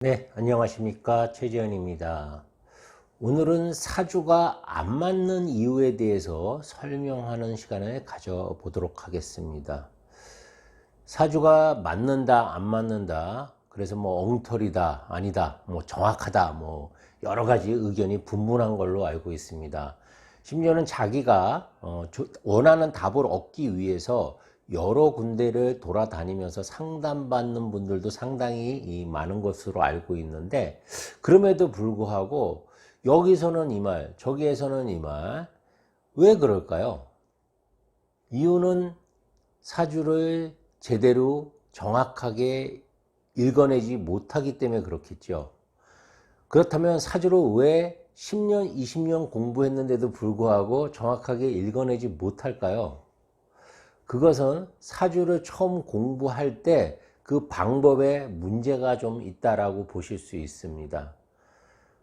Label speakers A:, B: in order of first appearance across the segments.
A: 네, 안녕하십니까. 최재현입니다. 오늘은 사주가 안 맞는 이유에 대해서 설명하는 시간을 가져보도록 하겠습니다. 사주가 맞는다, 안 맞는다, 그래서 뭐 엉터리다, 아니다, 뭐 정확하다, 뭐 여러 가지 의견이 분분한 걸로 알고 있습니다. 심지어는 자기가 원하는 답을 얻기 위해서 여러 군데를 돌아다니면서 상담받는 분들도 상당히 많은 것으로 알고 있는데, 그럼에도 불구하고 여기서는 이 말, 저기에서는 이 말, 왜 그럴까요? 이유는 사주를 제대로 정확하게 읽어내지 못하기 때문에 그렇겠죠. 그렇다면 사주를 왜 10년, 20년 공부했는데도 불구하고 정확하게 읽어내지 못할까요? 그것은 사주를 처음 공부할 때 그 방법에 문제가 좀 있다라고 보실 수 있습니다.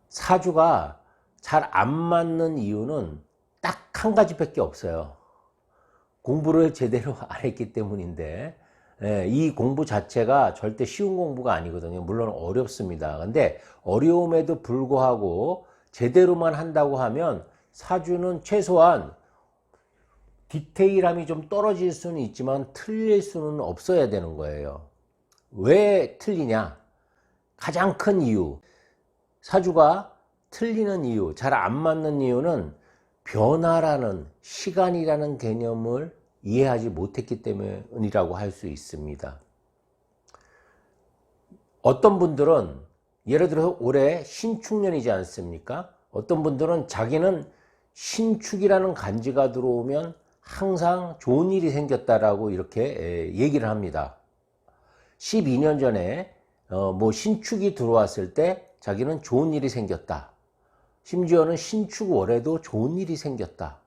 A: 사주가 잘 안 맞는 이유는 딱 한 가지밖에 없어요. 공부를 제대로 안 했기 때문인데, 이 공부 자체가 절대 쉬운 공부가 아니거든요. 물론 어렵습니다. 근데 어려움에도 불구하고 제대로만 한다고 하면 사주는 최소한 디테일함이 좀 떨어질 수는 있지만 틀릴 수는 없어야 되는 거예요. 왜 틀리냐? 가장 큰 이유, 사주가 틀리는 이유, 잘 안 맞는 이유는 변화라는, 시간이라는 개념을 이해하지 못했기 때문이라고 할 수 있습니다. 어떤 분들은 예를 들어서 올해 신축년이지 않습니까? 어떤 분들은 자기는 신축이라는 간지가 들어오면 항상 좋은 일이 생겼다라고 이렇게 얘기를 합니다. 12년 전에 뭐 신축이 들어왔을 때 자기는 좋은 일이 생겼다. 심지어는 신축월에도 좋은 일이 생겼다.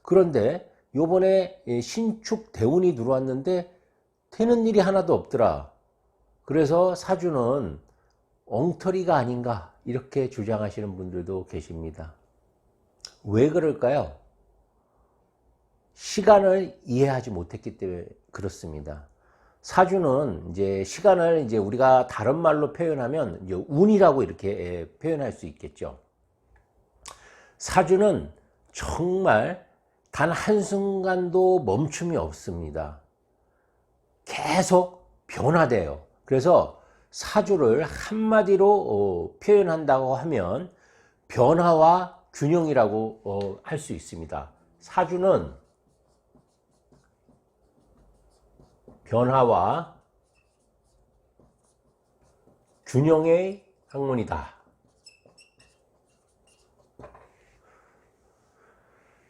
A: 그런데 요번에 신축 대운이 들어왔는데 되는 일이 하나도 없더라. 그래서 사주는 엉터리가 아닌가 이렇게 주장하시는 분들도 계십니다. 왜 그럴까요? 시간을 이해하지 못했기 때문에 그렇습니다. 사주는 이제 시간을 이제 우리가 다른 말로 표현하면 이제 운이라고 이렇게 표현할 수 있겠죠. 사주는 정말 단 한순간도 멈춤이 없습니다. 계속 변화돼요. 그래서 사주를 한마디로 표현한다고 하면 변화와 균형이라고 할 수 있습니다. 사주는 변화와 균형의 학문이다.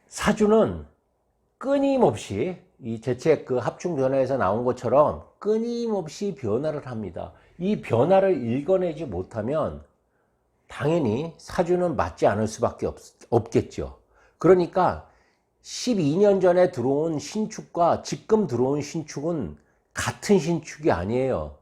A: 사주는 끊임없이 이 제 책 그 합충변화에서 나온 것처럼 끊임없이 변화를 합니다. 이 변화를 읽어내지 못하면 당연히 사주는 맞지 않을 수밖에 없겠죠. 그러니까 12년 전에 들어온 신축과 지금 들어온 신축은 같은 신축이 아니에요.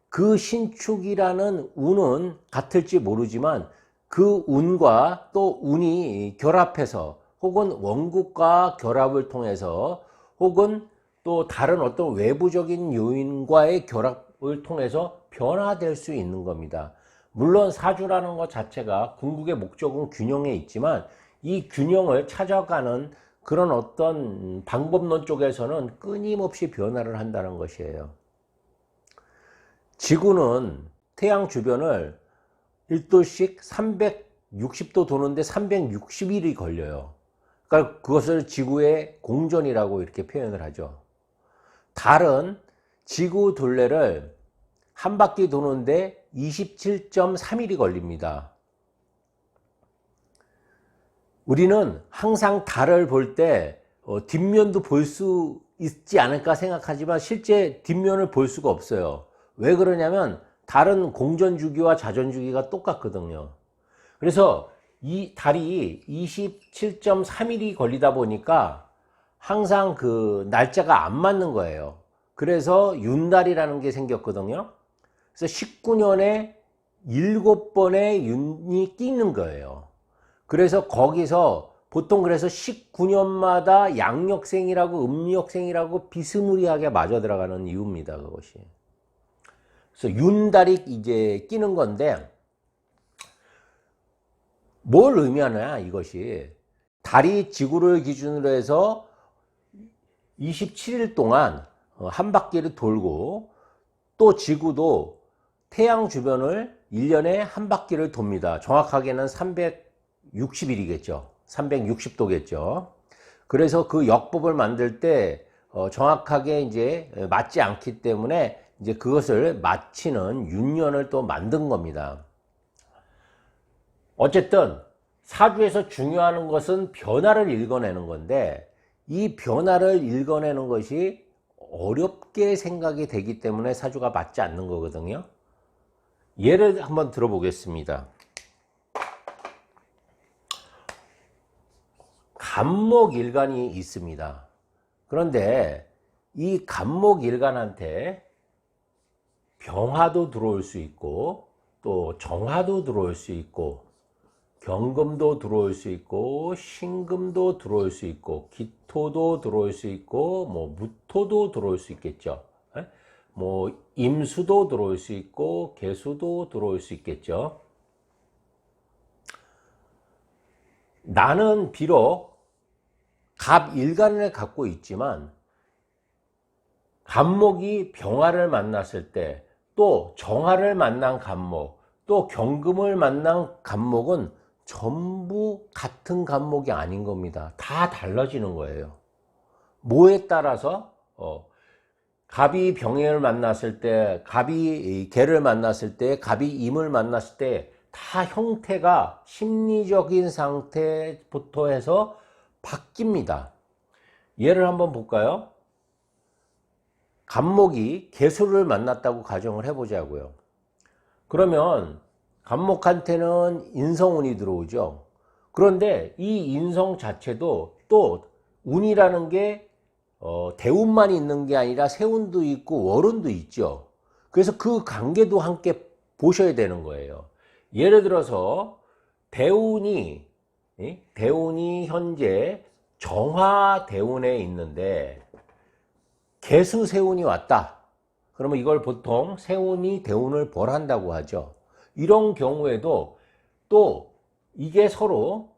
A: 그 신축이라는 운은 같을지 모르지만 그 운과 또 운이 결합해서 혹은 원국과 결합을 통해서 혹은 또 다른 어떤 외부적인 요인과의 결합을 통해서 변화될 수 있는 겁니다. 물론 사주라는 것 자체가 궁극의 목적은 균형에 있지만 이 균형을 찾아가는 그런 어떤 방법론 쪽에서는 끊임없이 변화를 한다는 것이에요. 지구는 태양 주변을 1도씩 360도 도는데 360일이 걸려요. 그러니까 그것을 지구의 공전이라고 이렇게 표현을 하죠. 달은 지구 둘레를 한 바퀴 도는데 27.3일이 걸립니다. 우리는 항상 달을 볼 때 뒷면도 볼 수 있지 않을까 생각하지만 실제 뒷면을 볼 수가 없어요. 왜 그러냐면 달은 공전주기와 자전주기가 똑같거든요. 그래서 이 달이 27.3일이 걸리다 보니까 항상 그 날짜가 안 맞는 거예요. 그래서 윤달이라는 게 생겼거든요. 그래서 19년에 7번의 윤이 끼는 거예요. 그래서 거기서 보통 그래서 19년마다 양력생이라고 음력생이라고 비스무리하게 맞아 들어가는 이유입니다. 그것이. 그래서 윤달이 이제 끼는 건데, 뭘 의미하냐 이것이. 달이 지구를 기준으로 해서 27일 동안 한 바퀴를 돌고, 또 지구도 태양 주변을 1년에 한 바퀴를 돕니다. 정확하게는 360일이겠죠. 360도겠죠. 그래서 그 역법을 만들 때 정확하게 이제 맞지 않기 때문에 이제 그것을 맞히는 윤년을 또 만든 겁니다. 어쨌든 사주에서 중요한 것은 변화를 읽어내는 건데, 이 변화를 읽어내는 것이 어렵게 생각이 되기 때문에 사주가 맞지 않는 거거든요. 예를 한번 들어보겠습니다. 간목일간이 있습니다. 그런데 이 간목일간한테 병화도 들어올 수 있고, 또 정화도 들어올 수 있고, 경금도 들어올 수 있고, 신금도 들어올 수 있고, 기토도 들어올 수 있고, 뭐 무토도 들어올 수 있겠죠. 뭐 임수도 들어올 수 있고, 계수도 들어올 수 있겠죠. 나는 비록 갑일간을 갖고 있지만, 간목이 병화를 만났을 때, 또 정화를 만난 간목, 또 경금을 만난 간목은 전부 같은 간목이 아닌 겁니다. 다 달라지는 거예요. 뭐에 따라서 갑이 병해를 만났을 때, 갑이 개를 만났을 때, 갑이 임을 만났을 때 다 형태가 심리적인 상태부터 해서 바뀝니다. 예를 한번 볼까요? 간목이 개수를 만났다고 가정을 해보자고요. 그러면 간목한테는 인성운이 들어오죠. 그런데 이 인성 자체도 또 운이라는 게 대운만 있는 게 아니라 세운도 있고 월운도 있죠. 그래서 그 관계도 함께 보셔야 되는 거예요. 예를 들어서 대운이 현재 정화 대운에 있는데 개수 세운이 왔다. 그러면 이걸 보통 세운이 대운을 벌한다고 하죠. 이런 경우에도 또 이게 서로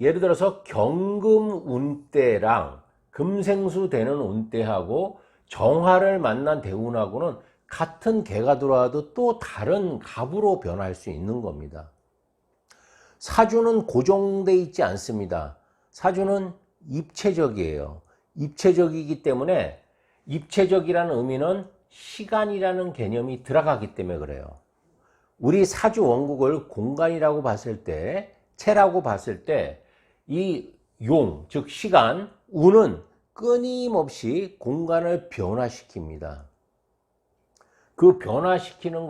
A: 예를 들어서 경금 운대랑 금생수 되는 운대하고 정화를 만난 대운하고는 같은 개가 들어와도 또 다른 갑으로 변할 수 있는 겁니다. 사주는 고정되어 있지 않습니다. 사주는 입체적이에요. 입체적이기 때문에, 입체적이라는 의미는 시간이라는 개념이 들어가기 때문에 그래요. 우리 사주 원국을 공간이라고 봤을 때, 체라고 봤을 때, 이 용, 즉 시간, 운은 끊임없이 공간을 변화시킵니다. 그 변화시키는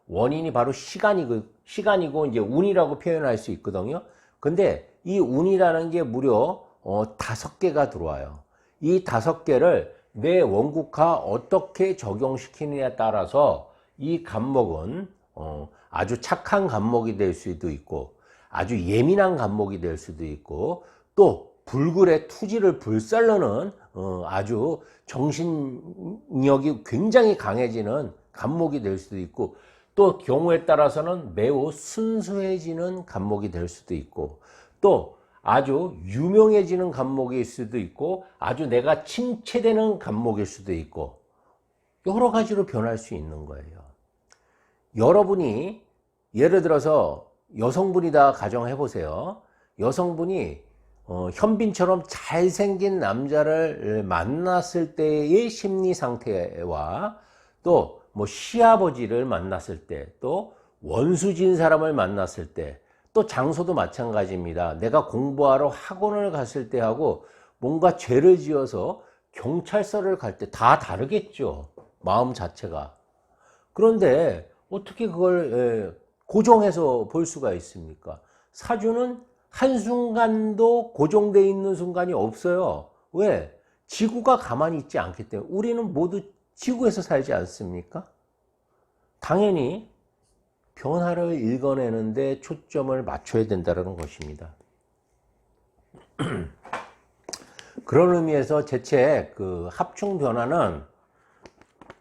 A: 원인이 바로 시간이고 이제 운이라고 표현할 수 있거든요. 근데 이 운이라는 게 무려 5개가 들어와요. 이 5개를 내 원국화 어떻게 적용시키느냐에 따라서 이 간목은 아주 착한 간목이 될 수도 있고, 아주 예민한 간목이 될 수도 있고, 또 불굴의 투지를 불살르는 아주 정신력이 굉장히 강해지는 간목이 될 수도 있고, 또 경우에 따라서는 매우 순수해지는 간목이 될 수도 있고, 또 아주 유명해지는 간목일 수도 있고, 아주 내가 침체되는 간목일 수도 있고, 여러 가지로 변할 수 있는 거예요. 여러분이 예를 들어서 여성분이다 가정해 보세요. 여성분이 현빈처럼 잘생긴 남자를 만났을 때의 심리 상태와, 또 뭐 시아버지를 만났을 때, 또 원수진 사람을 만났을 때, 또 장소도 마찬가지입니다. 내가 공부하러 학원을 갔을 때 하고 뭔가 죄를 지어서 경찰서를 갈 때 다 다르겠죠. 마음 자체가. 그런데 어떻게 그걸 고정해서 볼 수가 있습니까? 사주는 한순간도 고정되어 있는 순간이 없어요. 왜? 지구가 가만히 있지 않기 때문에. 우리는 모두 지구에서 살지 않습니까? 당연히 변화를 읽어내는데 초점을 맞춰야 된다는 것입니다. 그런 의미에서 제 책 그 합충 변화는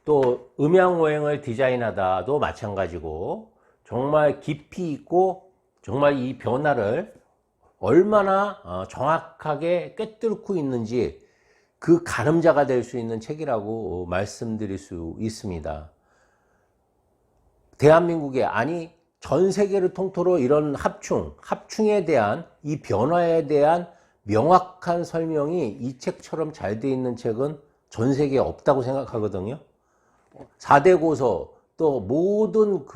A: 또 음양오행을 디자인하다도 마찬가지고 정말 깊이 있고 정말 이 변화를 얼마나 정확하게 꿰뚫고 있는지 그 가늠자가 될 수 있는 책이라고 말씀드릴 수 있습니다. 대한민국에 아니 전 세계를 통틀어 이런 합충에 대한 이 변화에 대한 명확한 설명이 이 책처럼 잘 돼 있는 책은 전 세계에 없다고 생각하거든요. 4대 고서 또 모든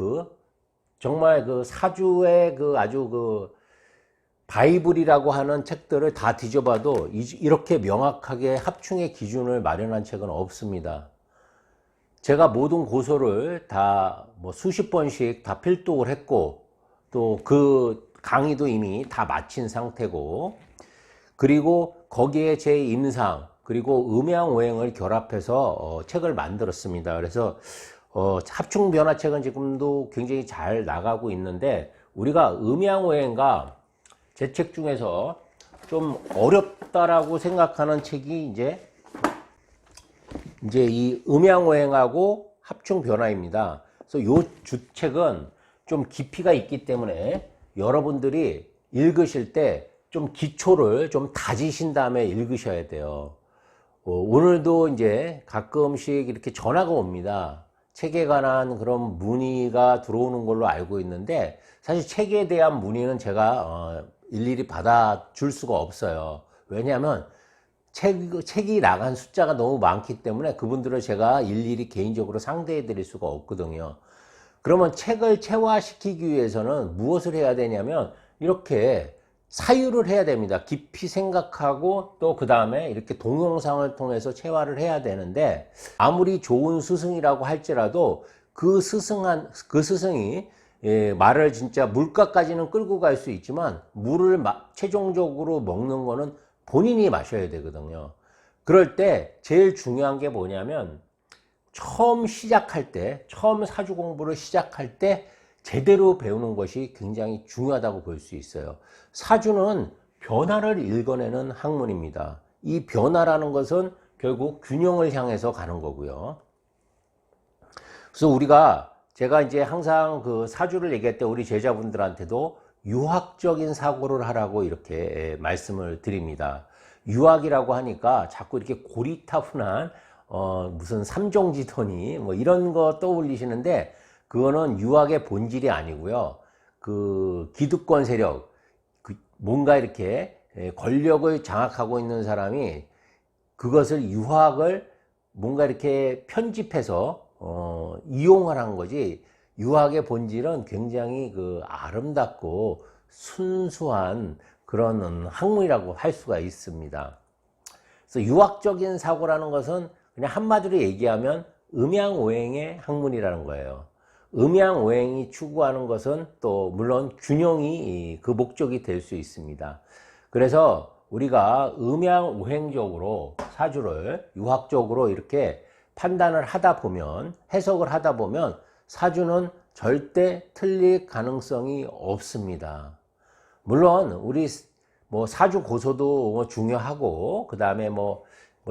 A: 정말 사주의 아주 바이블이라고 하는 책들을 다 뒤져봐도 이렇게 명확하게 합충의 기준을 마련한 책은 없습니다. 제가 모든 고서를 다 수십 번씩 다 필독을 했고 또 그 강의도 이미 다 마친 상태고 그리고 거기에 제 임상 그리고 음양오행을 결합해서 책을 만들었습니다. 그래서 합충변화책은 지금도 굉장히 잘 나가고 있는데 우리가 음양오행과 제 책 중에서 좀 어렵다라고 생각하는 책이 이제 이 음양오행하고 합충변화입니다. 그래서 요 주책은 좀 깊이가 있기 때문에 여러분들이 읽으실 때 좀 기초를 좀 다지신 다음에 읽으셔야 돼요. 오늘도 이제 가끔씩 이렇게 전화가 옵니다. 책에 관한 그런 문의가 들어오는 걸로 알고 있는데 사실 책에 대한 문의는 제가 일일이 받아줄 수가 없어요. 왜냐하면 책이 나간 숫자가 너무 많기 때문에 그분들을 제가 일일이 개인적으로 상대해 드릴 수가 없거든요. 그러면 책을 체화시키기 위해서는 무엇을 해야 되냐면 이렇게 사유를 해야 됩니다. 깊이 생각하고 또 그 다음에 이렇게 동영상을 통해서 체화를 해야 되는데 아무리 좋은 스승이라고 할지라도 그 스승이 말을 진짜 물가까지는 끌고 갈 수 있지만 물을 최종적으로 먹는 거는 본인이 마셔야 되거든요. 그럴 때 제일 중요한 게 뭐냐면 처음 사주 공부를 시작할 때 제대로 배우는 것이 굉장히 중요하다고 볼 수 있어요. 사주는 변화를 읽어내는 학문입니다. 이 변화라는 것은 결국 균형을 향해서 가는 거고요. 그래서 제가 이제 항상 사주를 얘기할 때 우리 제자분들한테도 유학적인 사고를 하라고 이렇게 말씀을 드립니다. 유학이라고 하니까 자꾸 이렇게 고리타분한 무슨 삼종지토니 이런 거 떠올리시는데 그거는 유학의 본질이 아니고요. 기득권 세력, 뭔가 이렇게 권력을 장악하고 있는 사람이 그것을 유학을 뭔가 이렇게 편집해서 이용을 한 거지. 유학의 본질은 굉장히 아름답고 순수한 그런 학문이라고 할 수가 있습니다. 그래서 유학적인 사고라는 것은 그냥 한마디로 얘기하면 음양오행의 학문이라는 거예요. 음양오행이 추구하는 것은 또 물론 균형이 그 목적이 될 수 있습니다. 그래서 우리가 음양오행적으로 사주를 유학적으로 이렇게 판단을 하다 보면 해석을 하다 보면 사주는 절대 틀릴 가능성이 없습니다. 물론 우리 사주 고서도 중요하고 그 다음에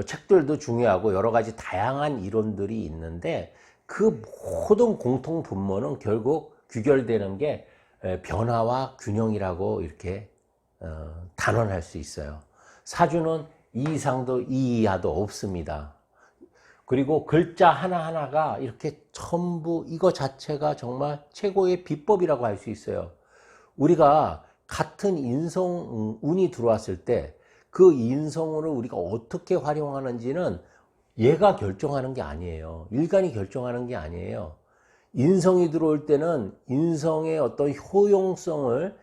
A: 책들도 중요하고 여러 가지 다양한 이론들이 있는데 그 모든 공통 분모는 결국 귀결되는 게 변화와 균형이라고 이렇게 단언할 수 있어요. 사주는 이 이상도 이 이하도 없습니다. 그리고 글자 하나하나가 이렇게 전부 이거 자체가 정말 최고의 비법이라고 할 수 있어요. 우리가 같은 인성운이 들어왔을 때 그 인성운을 우리가 어떻게 활용하는지는 얘가 결정하는 게 아니에요. 일간이 결정하는 게 아니에요. 인성이 들어올 때는 인성의 어떤 효용성을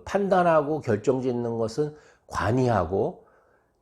A: 판단하고 결정짓는 것은 관이하고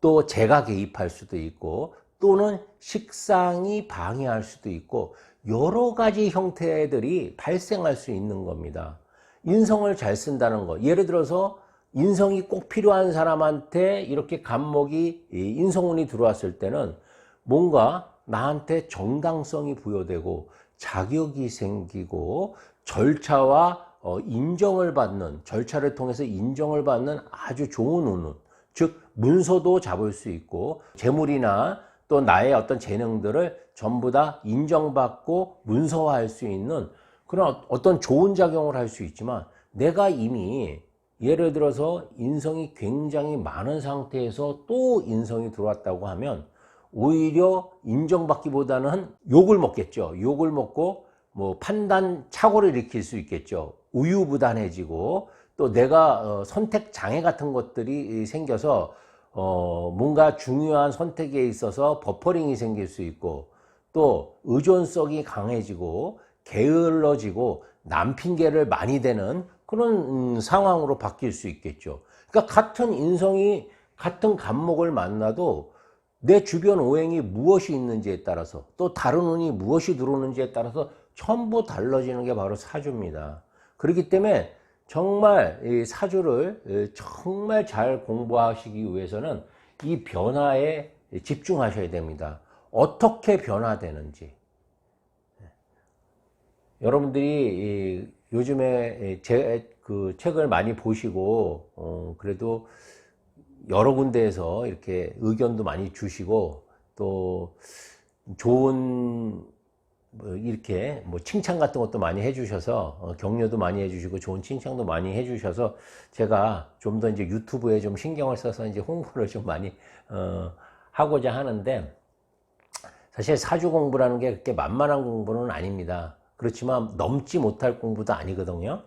A: 또 제가 개입할 수도 있고 또는 식상이 방해할 수도 있고 여러 가지 형태들이 발생할 수 있는 겁니다. 인성을 잘 쓴다는 거. 예를 들어서 인성이 꼭 필요한 사람한테 이렇게 간목이 인성운이 들어왔을 때는 뭔가 나한테 정당성이 부여되고 자격이 생기고 절차와 인정을 받는, 절차를 통해서 인정을 받는 아주 좋은 운은, 즉 문서도 잡을 수 있고 재물이나 또 나의 어떤 재능들을 전부 다 인정받고 문서화할 수 있는 그런 어떤 좋은 작용을 할 수 있지만, 내가 이미 예를 들어서 인성이 굉장히 많은 상태에서 또 인성이 들어왔다고 하면 오히려 인정받기보다는 욕을 먹겠죠. 욕을 먹고 뭐 판단 착오를 일으킬 수 있겠죠. 우유부단해지고, 또 내가 선택 장애 같은 것들이 생겨서 뭔가 중요한 선택에 있어서 버퍼링이 생길 수 있고, 또 의존성이 강해지고 게을러지고 남 핑계를 많이 대는 그런 상황으로 바뀔 수 있겠죠. 그러니까 같은 인성이 같은 간목을 만나도 내 주변 오행이 무엇이 있는지에 따라서, 또 다른 운이 무엇이 들어오는지에 따라서 전부 달라지는 게 바로 사주입니다. 그렇기 때문에 정말 이 사주를 정말 잘 공부하시기 위해서는 이 변화에 집중하셔야 됩니다. 어떻게 변화되는지. 여러분들이 요즘에 그 책을 많이 보시고 그래도 여러 군데에서 이렇게 의견도 많이 주시고, 또 좋은 이렇게 뭐 칭찬 같은 것도 많이 해주셔서 격려도 많이 해주시고 좋은 칭찬도 많이 해주셔서, 제가 좀 더 이제 유튜브에 좀 신경을 써서 이제 홍보를 좀 많이 하고자 하는데, 사실 사주 공부라는 게 그렇게 만만한 공부는 아닙니다. 그렇지만 넘지 못할 공부도 아니거든요.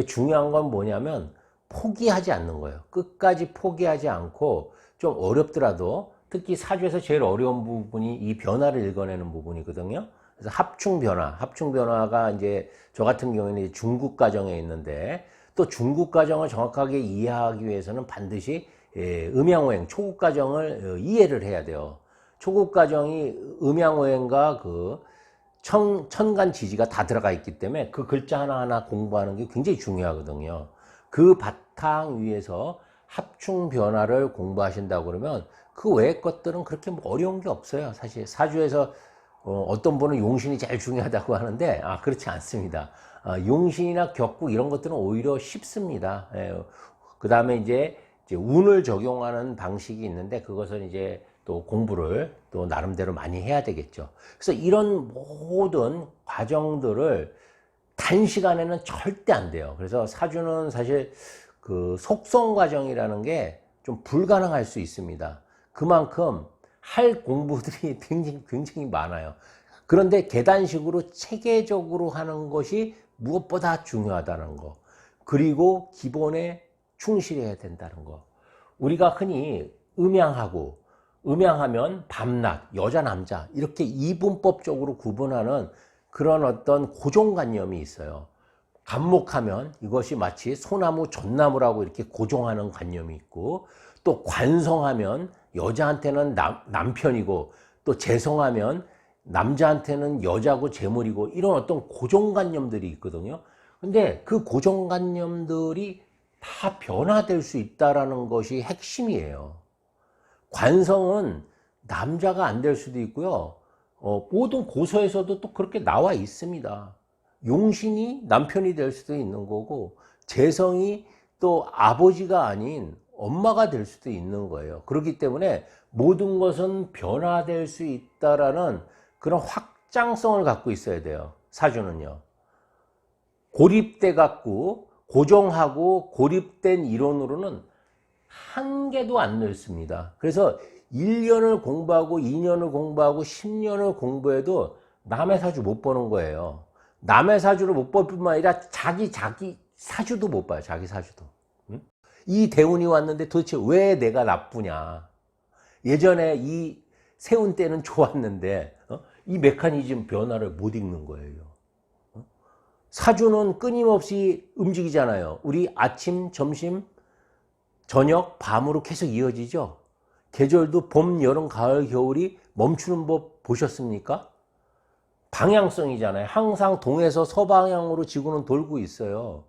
A: 중요한 건 뭐냐면 포기하지 않는 거예요. 끝까지 포기하지 않고, 좀 어렵더라도, 특히 사주에서 제일 어려운 부분이 이 변화를 읽어내는 부분이거든요. 그래서 합충 변화가 이제 저 같은 경우에는 중국 과정에 있는데, 또 중국 과정을 정확하게 이해하기 위해서는 반드시 음양오행 초국 과정을 이해를 해야 돼요. 초국 과정이 음양오행과 그 천간 지지가 다 들어가 있기 때문에 그 글자 하나하나 공부하는 게 굉장히 중요하거든요. 그 바탕 위에서 합충 변화를 공부하신다고 그러면 그 외의 것들은 그렇게 뭐 어려운 게 없어요. 사실 사주에서 어떤 분은 용신이 제일 중요하다고 하는데, 그렇지 않습니다. 용신이나 격국 이런 것들은 오히려 쉽습니다. 그 다음에 이제 운을 적용하는 방식이 있는데, 그것은 이제 또 공부를 또 나름대로 많이 해야 되겠죠. 그래서 이런 모든 과정들을 단시간에는 절대 안 돼요. 그래서 사주는 사실 그 속성 과정이라는 게 좀 불가능할 수 있습니다. 그만큼 할 공부들이 굉장히 많아요. 그런데 계단식으로 체계적으로 하는 것이 무엇보다 중요하다는 거, 그리고 기본에 충실해야 된다는 거. 우리가 흔히 음양하면 밤낮, 여자 남자 이렇게 이분법적으로 구분하는 그런 어떤 고정관념이 있어요. 간목하면 이것이 마치 소나무 전나무라고 이렇게 고정하는 관념이 있고, 또 관성하면 여자한테는 남편이고, 또 재성하면 남자한테는 여자고 재물이고, 이런 어떤 고정관념들이 있거든요. 근데 그 고정관념들이 다 변화될 수 있다는 것이 핵심이에요. 관성은 남자가 안 될 수도 있고요. 모든 고서에서도 또 그렇게 나와 있습니다. 용신이 남편이 될 수도 있는 거고, 재성이 또 아버지가 아닌 엄마가 될 수도 있는 거예요. 그렇기 때문에 모든 것은 변화될 수 있다라는 그런 확장성을 갖고 있어야 돼요. 사주는요. 고립돼 갖고 고정하고 고립된 이론으로는 한 개도 안 넓습니다. 그래서 1년을 공부하고 2년을 공부하고 10년을 공부해도 남의 사주 못 보는 거예요. 남의 사주를 못 볼 뿐만 아니라 자기 사주도 못 봐요. 자기 사주도. 응? 이 대운이 왔는데 도대체 왜 내가 나쁘냐. 예전에 이 세운 때는 좋았는데 이 메커니즘 변화를 못 읽는 거예요. 사주는 끊임없이 움직이잖아요. 우리 아침, 점심, 저녁, 밤으로 계속 이어지죠. 계절도 봄, 여름, 가을, 겨울이 멈추는 법 보셨습니까? 방향성이잖아요. 항상 동에서 서방향으로 지구는 돌고 있어요.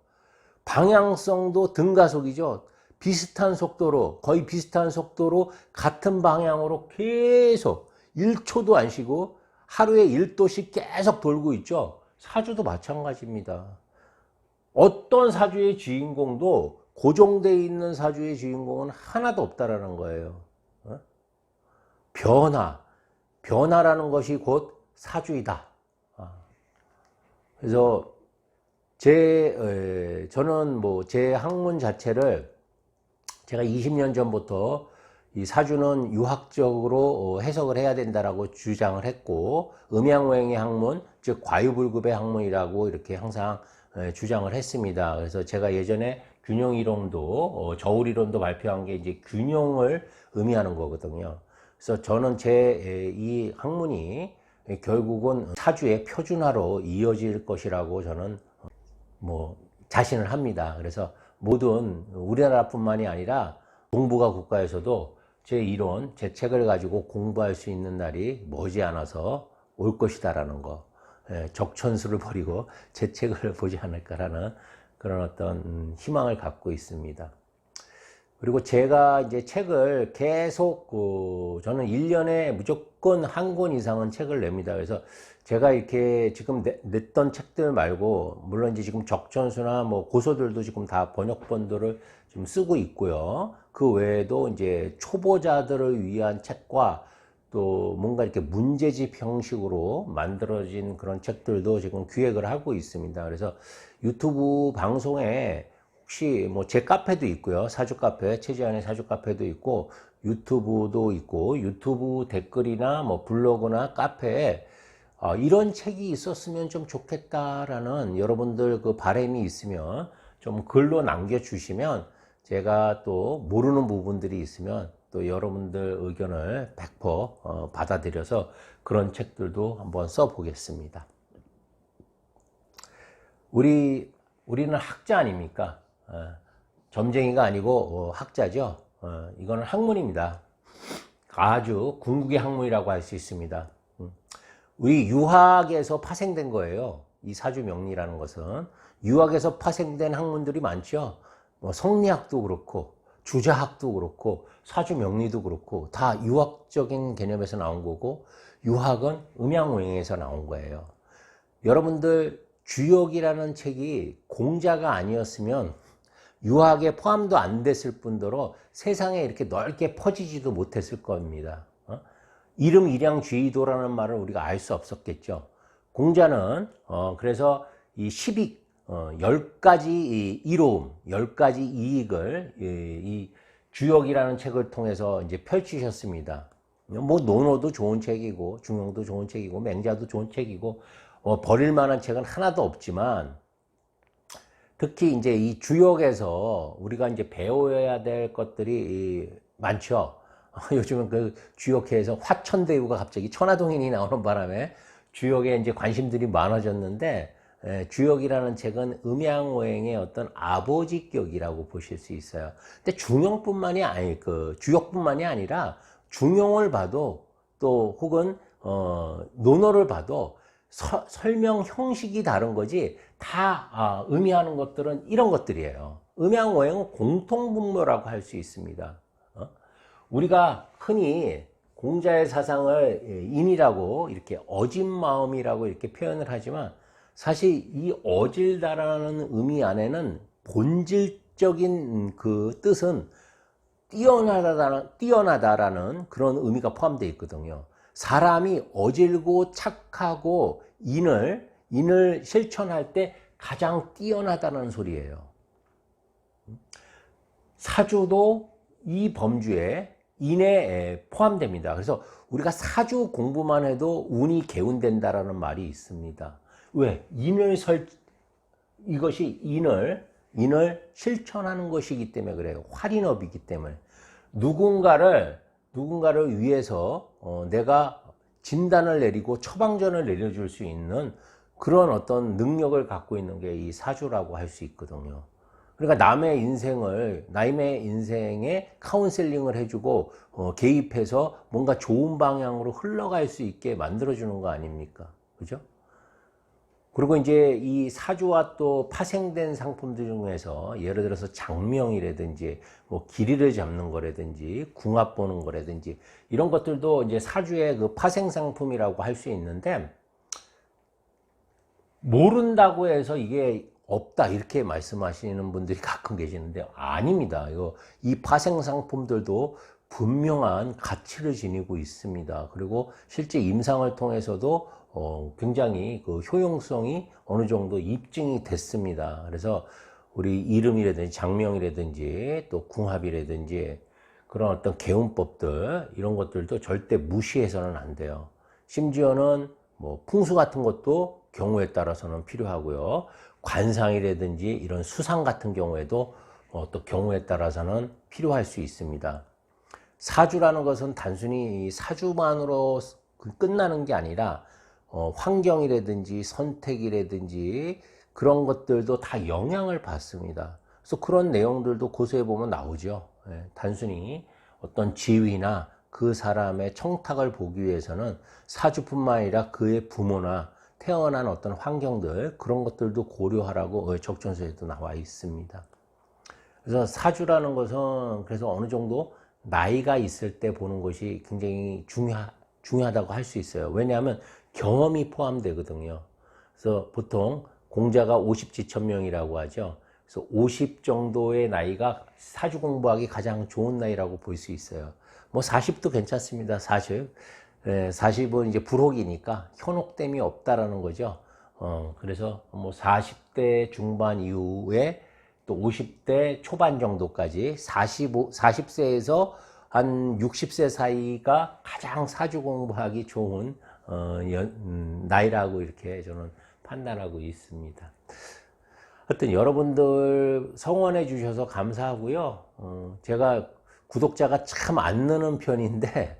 A: 방향성도 등가속이죠. 비슷한 속도로, 거의 비슷한 속도로 같은 방향으로 계속 1초도 안 쉬고 하루에 1도씩 계속 돌고 있죠. 사주도 마찬가지입니다. 어떤 사주의 주인공도 고정되어 있는 사주의 주인공은 하나도 없다라는 거예요. 변화라는 것이 곧 사주이다. 그래서 저는 뭐 제 학문 자체를 제가 20년 전부터 이 사주는 유학적으로 해석을 해야 된다라고 주장을 했고, 음양오행의 학문, 즉 과유불급의 학문이라고 이렇게 항상 주장을 했습니다. 그래서 제가 예전에 균형이론도 저울이론도 발표한 게 이제 균형을 의미하는 거거든요. 그래서 저는 제 이 학문이 결국은 사주의 표준화로 이어질 것이라고 저는 뭐 자신을 합니다. 그래서 모든 우리나라뿐만이 아니라 동북아 국가에서도 제 이론, 제 책을 가지고 공부할 수 있는 날이 머지않아서 올 것이다라는 거, 적천수를 버리고 제 책을 보지 않을까라는 그런 어떤 희망을 갖고 있습니다. 그리고 제가 이제 책을 계속 저는 1년에 무조건 한 권 이상은 책을 냅니다. 그래서 제가 이렇게 지금 냈던 책들 말고, 물론 이제 지금 적천수나 뭐 고서들도 지금 다 번역본들을 지금 쓰고 있고요. 그 외에도 이제 초보자들을 위한 책과 또 뭔가 이렇게 문제집 형식으로 만들어진 그런 책들도 지금 기획을 하고 있습니다. 그래서 유튜브 방송에 혹시 뭐 제 카페도 있고요. 사주 카페, 최지한의 사주 카페도 있고, 유튜브도 있고, 유튜브 댓글이나 뭐 블로그나 카페에 이런 책이 있었으면 좀 좋겠다라는 여러분들 그 바람이 있으면 좀 글로 남겨주시면 제가 또 모르는 부분들이 있으면 또 여러분들 의견을 100% 받아들여서 그런 책들도 한번 써보겠습니다. 우리는 학자 아닙니까? 점쟁이가 아니고 학자죠. 이거는 학문입니다. 아주 궁극의 학문이라고 할 수 있습니다. 우리 유학에서 파생된 거예요. 이 사주명리라는 것은 유학에서 파생된 학문들이 많죠. 뭐 성리학도 그렇고 주자학도 그렇고 사주명리도 그렇고 다 유학적인 개념에서 나온 거고, 유학은 음양오행에서 나온 거예요. 여러분들 주역이라는 책이 공자가 아니었으면 유학에 포함도 안 됐을 뿐더러 세상에 이렇게 넓게 퍼지지도 못했을 겁니다. 이름 일양 주의도라는 말을 우리가 알 수 없었겠죠. 공자는 그래서 이 10익 10가지 이로움, 10가지 이익을 이 주역이라는 책을 통해서 이제 펼치셨습니다. 뭐 논어도 좋은 책이고 중용도 좋은 책이고 맹자도 좋은 책이고 버릴 만한 책은 하나도 없지만, 특히 이제 이 주역에서 우리가 이제 배워야 될 것들이 많죠. 요즘은 그 주역회에서 화천대유가 갑자기 천하동인이 나오는 바람에 주역에 이제 관심들이 많아졌는데, 주역이라는 책은 음양오행의 어떤 아버지격이라고 보실 수 있어요. 근데 중용뿐만이 아니, 주역뿐만이 아니라 중용을 봐도 또 혹은 논어를 봐도 설명 형식이 다른 거지 다 의미하는 것들은 이런 것들이에요. 음양오행은 공통분모라고 할 수 있습니다. 우리가 흔히 공자의 사상을 인이라고 이렇게 어진 마음이라고 이렇게 표현을 하지만, 사실 이 어질다라는 의미 안에는 본질적인 그 뜻은 뛰어나다라는 그런 의미가 포함되어 있거든요. 사람이 어질고 착하고 인을 실천할 때 가장 뛰어나다는 소리예요. 사주도 이 범주에 인에 포함됩니다. 그래서 우리가 사주 공부만 해도 운이 개운된다라는 말이 있습니다. 왜? 이것이 인을 실천하는 것이기 때문에 그래요. 활인업이기 때문에. 누군가를 위해서 내가 진단을 내리고 처방전을 내려줄 수 있는 그런 어떤 능력을 갖고 있는 게 이 사주라고 할 수 있거든요. 그러니까 남의 인생에 카운셀링을 해주고 개입해서 뭔가 좋은 방향으로 흘러갈 수 있게 만들어주는 거 아닙니까? 그죠? 그리고 이제 이 사주와 또 파생된 상품들 중에서 예를 들어서 장명이라든지 뭐 길이를 잡는 거라든지 궁합 보는 거라든지 이런 것들도 이제 사주의 그 파생 상품이라고 할 수 있는데, 모른다고 해서 이게 없다 이렇게 말씀하시는 분들이 가끔 계시는데 아닙니다. 이 파생 상품들도 분명한 가치를 지니고 있습니다. 그리고 실제 임상을 통해서도 굉장히 그 효용성이 어느 정도 입증이 됐습니다. 그래서 우리 이름이라든지 장명이라든지 또 궁합이라든지 그런 어떤 개운법들 이런 것들도 절대 무시해서는 안 돼요. 심지어는 뭐 풍수 같은 것도 경우에 따라서는 필요하고요. 관상이라든지 이런 수상 같은 경우에도 또 경우에 따라서는 필요할 수 있습니다. 사주라는 것은 단순히 사주만으로 끝나는 게 아니라 환경이라든지 선택이라든지 그런 것들도 다 영향을 받습니다. 그래서 그런 내용들도 고서에 보면 나오죠. 예, 단순히 어떤 지위나 그 사람의 청탁을 보기 위해서는 사주뿐만 아니라 그의 부모나 태어난 어떤 환경들 그런 것들도 고려하라고 적전서에도 나와 있습니다. 그래서 사주라는 것은 그래서 어느 정도 나이가 있을 때 보는 것이 굉장히 중요하다고 할 수 있어요. 왜냐하면 경험이 포함되거든요. 그래서 보통 공자가 50지천명이라고 하죠. 그래서 50 정도의 나이가 사주 공부하기 가장 좋은 나이라고 볼 수 있어요. 뭐 40도 괜찮습니다. 40. 40은 이제 불혹이니까 현혹됨이 없다라는 거죠. 그래서 뭐 40대 중반 이후에 또 50대 초반 정도까지 40세에서 한 60세 사이가 가장 사주 공부하기 좋은 나이라고 이렇게 저는 판단하고 있습니다. 하여튼 여러분들 성원해 주셔서 감사하고요. 제가 구독자가 참 안 느는 편인데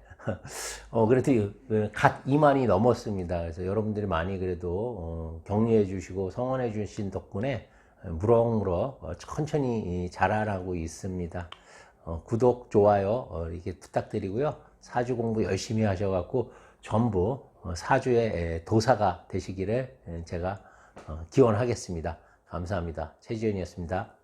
A: 그래도 갓 2만이 넘었습니다. 그래서 여러분들이 많이 그래도 격려해 주시고 성원해 주신 덕분에 무럭무럭 천천히 자라나고 있습니다. 구독, 좋아요 이렇게 부탁드리고요. 사주 공부 열심히 하셔갖고 전부 사주의 도사가 되시기를 제가 기원하겠습니다. 감사합니다. 최지연이었습니다.